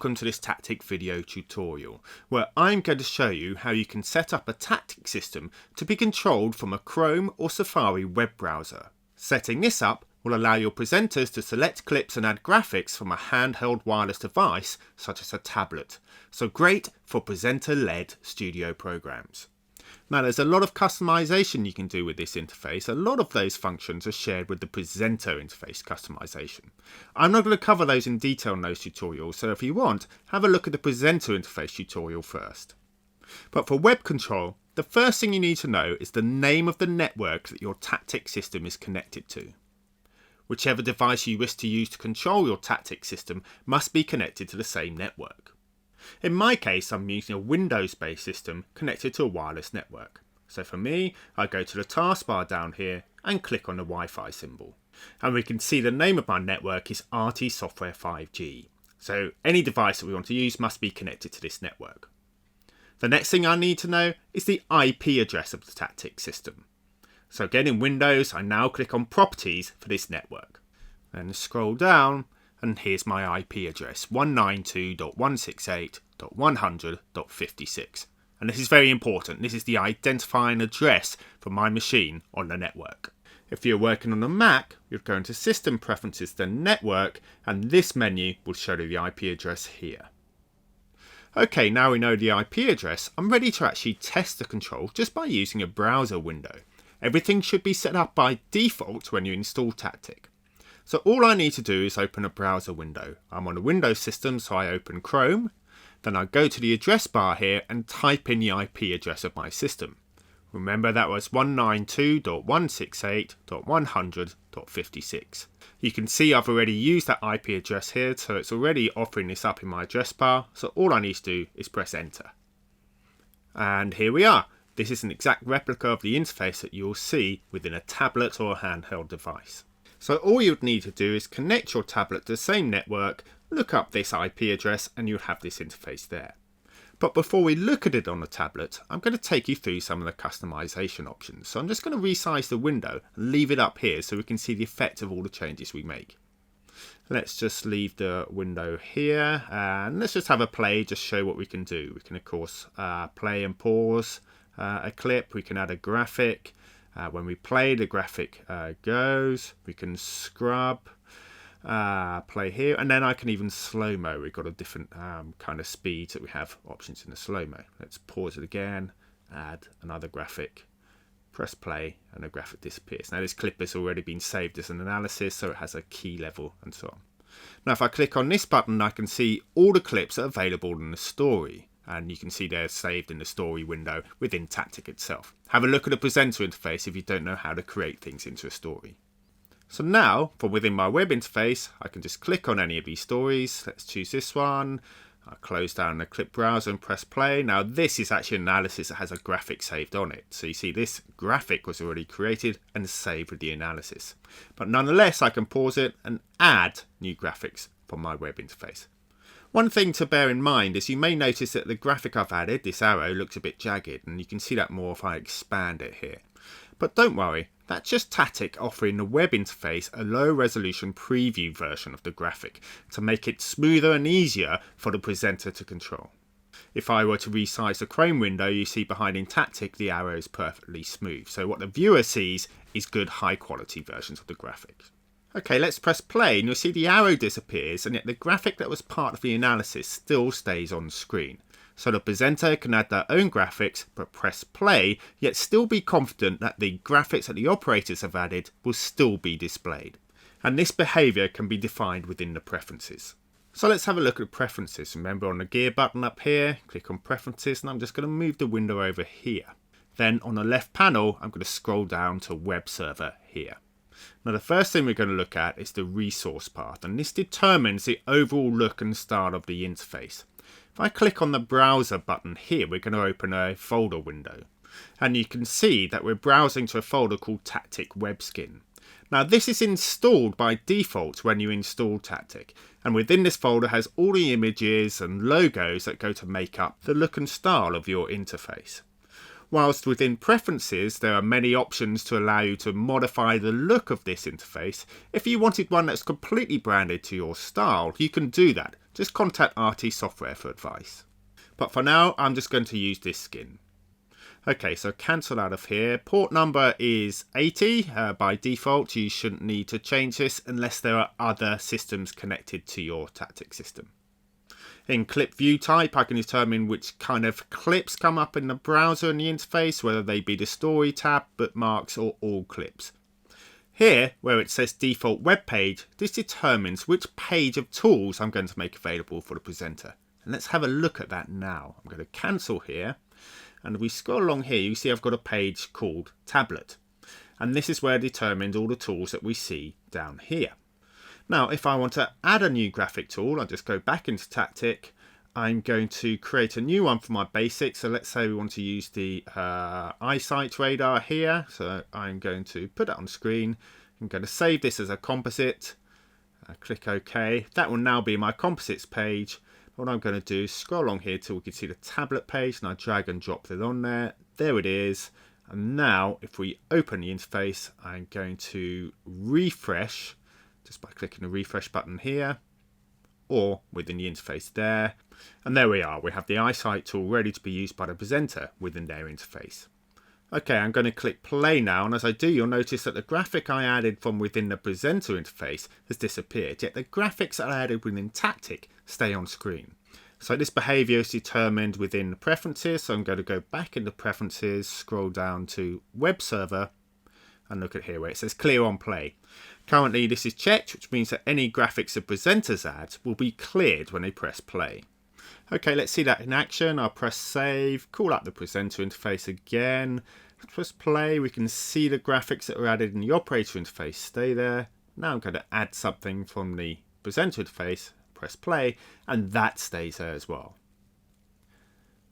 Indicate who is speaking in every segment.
Speaker 1: welcome to this Tactic video tutorial, where I'm going to show you how you can set up a Tactic system to be controlled from a Chrome or Safari web browser. Setting this up will allow your presenters to select clips and add graphics from a handheld wireless device such as a tablet, so great for presenter-led studio programs. Now there's a lot of customization you can do with this interface. A lot of those functions are shared with the presenter interface customization. I'm not going to cover those in detail in those tutorials, so if you want, have a look at the presenter interface tutorial first. But for web control, the first thing you need to know is the name of the network that your Tactic system is connected to. Whichever device you wish to use to control your Tactic system must be connected to the same network. In my case, I'm using a Windows-based system connected to a wireless network. So for me, I go to the taskbar down here and click on the Wi-Fi symbol. And we can see the name of my network is RT Software 5G. So any device that we want to use must be connected to this network. The next thing I need to know is the IP address of the Tactic system. So again in Windows, I now click on Properties for this network. Then scroll down. And here's my IP address, 192.168.100.56. And this is very important. This is the identifying address for my machine on the network. If you're working on a Mac, you'll go into System Preferences, then Network, and this menu will show you the IP address here. Okay, now we know the IP address, I'm ready to actually test the control just by using a browser window. Everything should be set up by default when you install Tactic. So all I need to do is open a browser window. I'm on a Windows system, so I open Chrome. Then I go to the address bar here and type in the IP address of my system. Remember that was 192.168.100.56. You can see I've already used that IP address here, so it's already offering this up in my address bar. So all I need to do is press enter. And here we are. This is an exact replica of the interface that you'll see within a tablet or a handheld device. So all you'd need to do is connect your tablet to the same network, look up this IP address, and you'll have this interface there. But before we look at it on the tablet, I'm going to take you through some of the customization options. So I'm just going to resize the window and leave it up here so we can see the effect of all the changes we make. Let's just leave the window here and let's just have a play, just show what we can do. We can of course play and pause a clip, we can add a graphic. When we play, the graphic goes. We can scrub, play here, and then I can even slow-mo. We've got a different kind of speeds that we have options in the slow-mo. Let's pause it again, add another graphic, press play, and the graphic disappears. Now this clip has already been saved as an analysis, so it has a key level and so on. Now if I click on this button, I can see all the clips that are available in the story. And you can see they're saved in the story window within Tactic itself. Have a look at the presenter interface if you don't know how to create things into a story. So now, from within my web interface, I can just click on any of these stories. Let's choose this one. I'll close down the clip browser and press play. Now this is actually an analysis that has a graphic saved on it. So you see this graphic was already created and saved with the analysis. But nonetheless, I can pause it and add new graphics from my web interface. One thing to bear in mind is you may notice that the graphic I've added, this arrow, looks a bit jagged, and you can see that more if I expand it here. But don't worry, that's just Tactic offering the web interface a low resolution preview version of the graphic to make it smoother and easier for the presenter to control. If I were to resize the Chrome window, you see behind in Tactic the arrow is perfectly smooth, so what the viewer sees is good high quality versions of the graphics. Okay, let's press play and you'll see the arrow disappears and yet the graphic that was part of the analysis still stays on screen. So the presenter can add their own graphics but press play yet still be confident that the graphics that the operators have added will still be displayed. And this behaviour can be defined within the preferences. So let's have a look at preferences. Remember on the gear button up here, click on preferences and I'm just going to move the window over here. Then on the left panel, I'm going to scroll down to web server here. Now the first thing we're going to look at is the resource path, and this determines the overall look and style of the interface. If I click on the browser button here, we're going to open a folder window, and you can see that we're browsing to a folder called Tactic WebSkin. Now this is installed by default when you install Tactic, and within this folder has all the images and logos that go to make up the look and style of your interface. Whilst within preferences there are many options to allow you to modify the look of this interface, if you wanted one that's completely branded to your style, you can do that. just contact RT Software for advice. But for now, I'm just going to use this skin. Okay, so cancel out of here. Port number is 80. By default, you shouldn't need to change this unless there are other systems connected to your tactic system. In clip view type, I can determine which kind of clips come up in the browser and the interface, whether they be the story tab, bookmarks, or all clips. Here, where it says default web page, this determines which page of tools I'm going to make available for the presenter. And let's have a look at that now. I'm going to cancel here. And if we scroll along here, you see I've got a page called Tablet. And this is where it determines all the tools that we see down here. Now, if I want to add a new graphic tool, I'll just go back into Tactic. I'm going to create a new one for my basics. So let's say we want to use the eyesight radar here. So I'm going to put it on screen. I'm going to save this as a composite. Click OK. That will now be my composites page. What I'm going to do is scroll along here till we can see the tablet page, and I drag and drop it on there. There it is. And now if we open the interface, I'm going to refresh just by clicking the refresh button here or within the interface there. And there we are. We have the eyesight tool ready to be used by the presenter within their interface. Okay, I'm going to click play now, and as I do, you'll notice that the graphic I added from within the presenter interface has disappeared, yet the graphics that I added within Tactic stay on screen. So this behavior is determined within the preferences, so I'm going to go back into preferences, scroll down to web server, and look at here where it says clear on play. Currently this is checked, which means that any graphics the presenters add will be cleared when they press play. Okay, let's see that in action. I'll press save, call up the presenter interface again. Let's press play. We can see the graphics that were added in the operator interface stay there. Now I'm going to add something from the presenter interface, press play, and that stays there as well.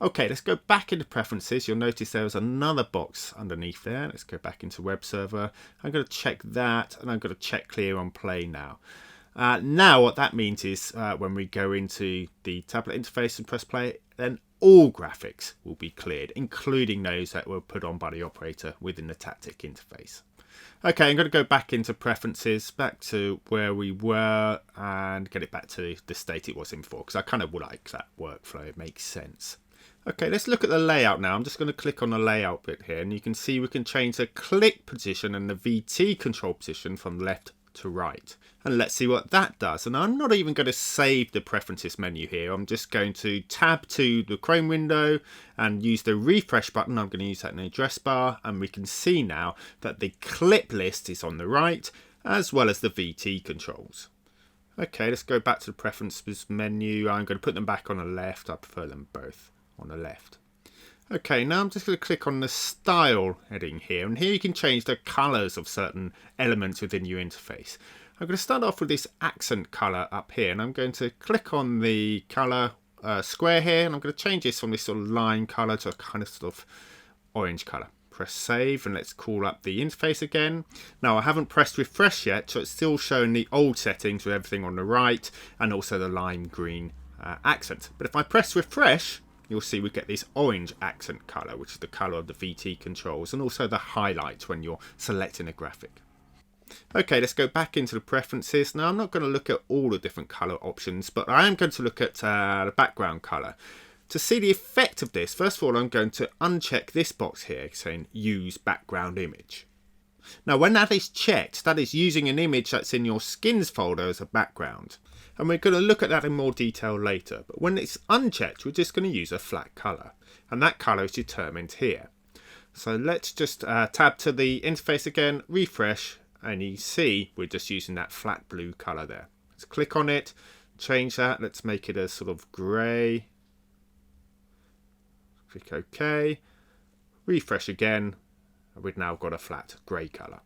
Speaker 1: Okay, let's go back into preferences. You'll notice there was another box underneath there. Let's go back into web server. I'm going to check that, and I'm going to check clear on play now. Now what that means is when we go into the tablet interface and press play, then all graphics will be cleared, including those that were put on by the operator within the Tactic interface. Okay, I'm going to go back into preferences, back to where we were, and get it back to the state it was in before, because I kind of like that workflow. It makes sense. Okay, let's look at the layout now. I'm just going to click on the layout bit here, and you can see we can change the click position and the VT control position from left to right. And let's see what that does. And I'm not even going to save the preferences menu here. I'm just going to tab to the Chrome window and use the refresh button. I'm going to use that in the address bar, and we can see now that the clip list is on the right as well as the VT controls. Okay, let's go back to the preferences menu. I'm going to put them back on the left. I prefer them both on the left. Okay, now I'm just going to click on the style heading here, and here you can change the colors of certain elements within your interface. I'm going to start off with this accent color up here, and I'm going to click on the color square here, and I'm going to change this from this sort of lime color to a kind of sort of orange color. Press save, and let's call up the interface again. Now I haven't pressed refresh yet, so it's still showing the old settings with everything on the right and also the lime green accent. But if I press refresh, you'll see we get this orange accent color, which is the color of the VT controls, and also the highlight when you're selecting a graphic. Okay, let's go back into the preferences. Now I'm not going to look at all the different color options, but I am going to look at the background color. To see the effect of this, first of all, I'm going to uncheck this box here saying use background image. Now when that is checked, that is using an image that's in your skins folder as a background. And we're going to look at that in more detail later. But when it's unchecked, we're just going to use a flat color. And that color is determined here. So let's just tab to the interface again, refresh, and you see we're just using that flat blue color there. Let's click on it, change that. Let's make it a sort of gray. Click OK. Refresh again. And we've now got a flat gray color.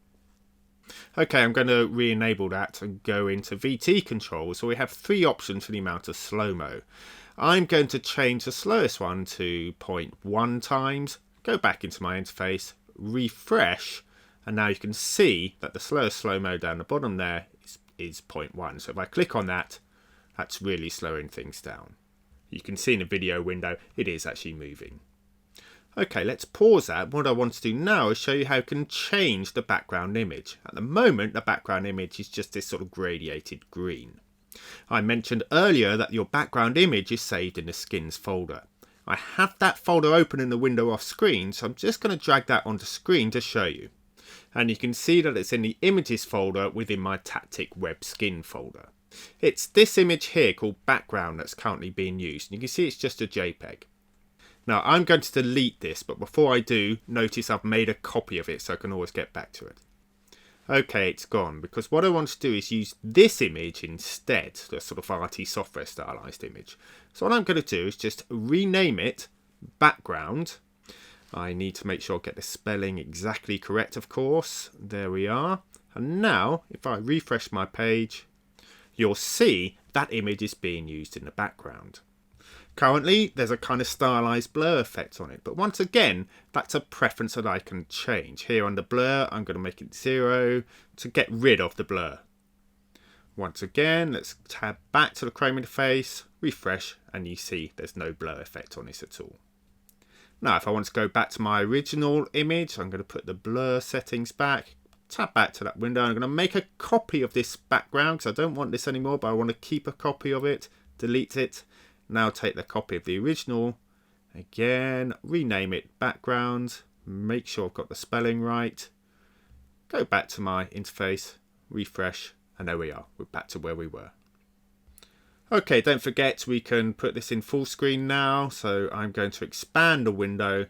Speaker 1: Okay, I'm going to re-enable that and go into VT control. So we have three options for the amount of slow-mo. I'm going to change the slowest one to 0.1 times, go back into my interface, refresh, and now you can see that the slowest slow-mo down the bottom there is 0.1. So if I click on that, that's really slowing things down. You can see in the video window, it is actually moving. Okay, let's pause that. What I want to do now is show you how you can change the background image. At the moment, the background image is just this sort of gradiated green. I mentioned earlier that your background image is saved in the skins folder. I have that folder open in the window off screen, so I'm just going to drag that onto screen to show you. And you can see that it's in the images folder within my Taptic web skin folder. It's this image here called background that's currently being used. And you can see it's just a JPEG. Now I'm going to delete this, but before I do, notice I've made a copy of it so I can always get back to it. Okay, it's gone, because what I want to do is use this image instead, the sort of RT software stylized image. So what I'm going to do is just rename it background. I need to make sure I get the spelling exactly correct, of course. There we are. And now, if I refresh my page, you'll see that image is being used in the background. Currently, there's a kind of stylized blur effect on it, but once again, that's a preference that I can change. Here under blur, I'm going to make it 0 to get rid of the blur. Once again, let's tab back to the Chrome interface, refresh, and you see there's no blur effect on this at all. Now, if I want to go back to my original image, I'm going to put the blur settings back, tab back to that window. I'm going to make a copy of this background because I don't want this anymore, but I want to keep a copy of it, delete it. Now take the copy of the original, again, rename it background, make sure I've got the spelling right, go back to my interface, refresh, and there we are, we're back to where we were. Okay, don't forget we can put this in full screen now, so I'm going to expand the window,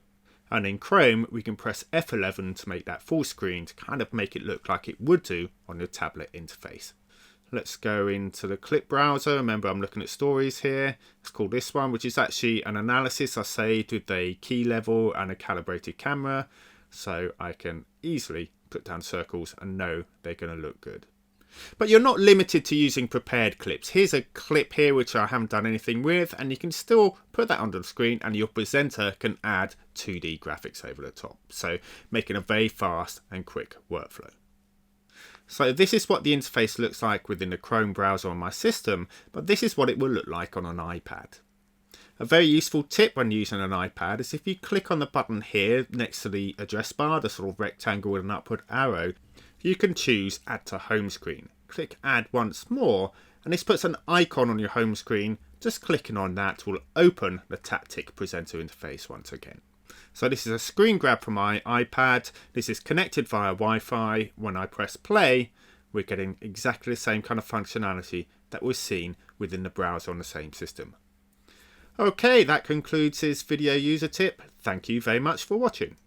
Speaker 1: and in Chrome we can press F11 to make that full screen to kind of make it look like it would do on your tablet interface. Let's go into the clip browser. Remember, I'm looking at stories here. Let's call this one, which is actually an analysis I saved with a key level and a calibrated camera. So I can easily put down circles and know they're going to look good. But you're not limited to using prepared clips. Here's a clip here which I haven't done anything with, and you can still put that onto the screen and your presenter can add 2D graphics over the top. So making a very fast and quick workflow. So this is what the interface looks like within the Chrome browser on my system, but this is what it will look like on an iPad. A very useful tip when using an iPad is if you click on the button here next to the address bar, the sort of rectangle with an upward arrow, you can choose Add to Home Screen. Click Add once more, and this puts an icon on your home screen. Just clicking on that will open the Taptic presenter interface once again. So this is a screen grab from my iPad. This is connected via Wi-Fi. When I press play, we're getting exactly the same kind of functionality that was seen within the browser on the same system. Okay, that concludes this video user tip. Thank you very much for watching.